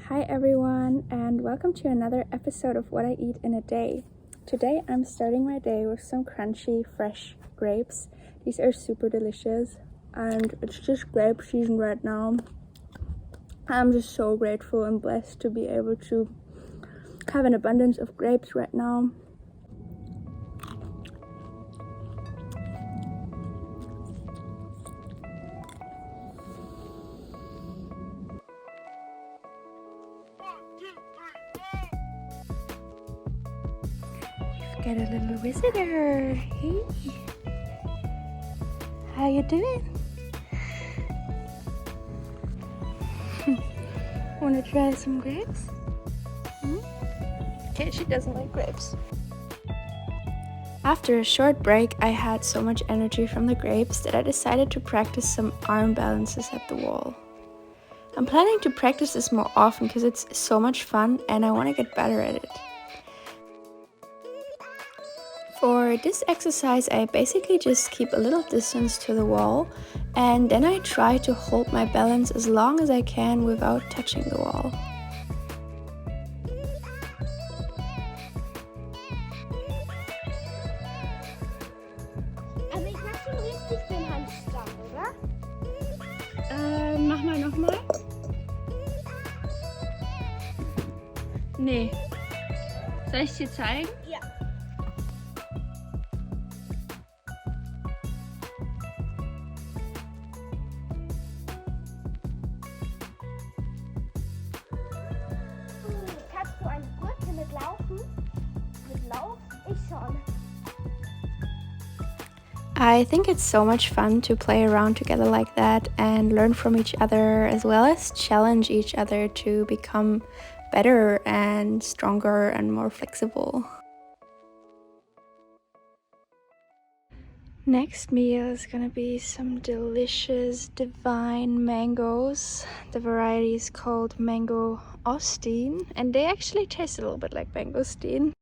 Hi everyone, and welcome to another episode of What I Eat in a Day. Today I'm starting my day with some crunchy, fresh grapes. These are super delicious, and it's just grape season right now. I'm just so grateful and blessed to be able to have an abundance of grapes right now. Got a little visitor. Hey, how you doing? Wanna try some grapes? Okay, she doesn't like grapes. After a short break, I had so much energy from the grapes that I decided to practice some arm balances at the wall. I'm planning to practice this more often because it's so much fun and I want to get better at it. For this exercise, I basically just keep a little distance to the wall and then I try to hold my balance as long as I can without touching the wall. Also ich mach schon richtig den Handstand, oder? Mach mal nochmal. Nee. Soll ich dir zeigen? Ja. Kannst du eine Gurke mitlaufen? Mitlauf? Ich schon. I think it's so much fun to play around together like that and learn from each other, as well as challenge each other to become better and stronger and more flexible. Next meal is gonna be some delicious divine mangoes. The variety is called mango Austin and they actually taste a little bit like mangosteen.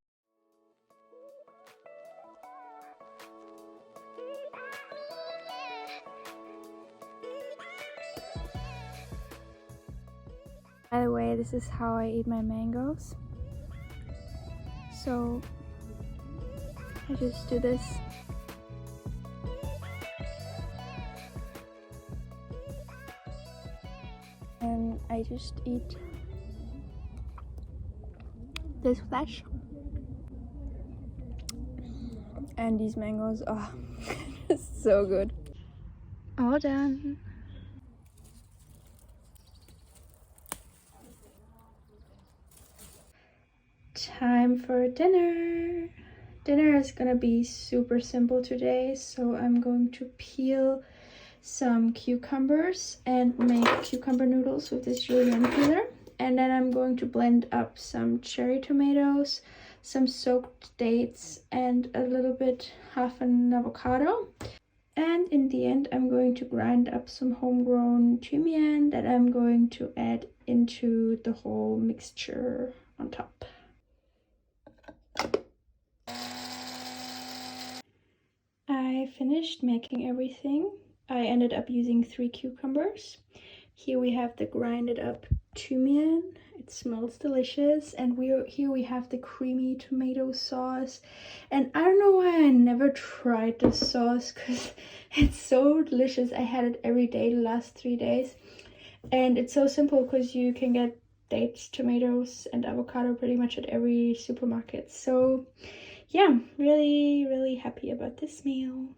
By the way, this is how I eat my mangoes. So I just do this. And I just eat this flesh. And these mangoes, oh, it's so good. All done. Time for dinner. Dinner is gonna be super simple today, so I'm going to peel some cucumbers and make cucumber noodles with this julienne peeler. And then I'm going to blend up some cherry tomatoes, some soaked dates, and a little bit, half an avocado. And in the end, I'm going to grind up some homegrown thymian that I'm going to add into the whole mixture on top. I finished making everything. I ended up using 3 cucumbers. Here we have the grinded up thymian. It smells delicious. And here we have the creamy tomato sauce. And I don't know why I never tried this sauce because it's so delicious. I had it every day the last 3 days. And it's so simple because you can get dates, tomatoes, and avocado pretty much at every supermarket. So yeah, really happy about this meal.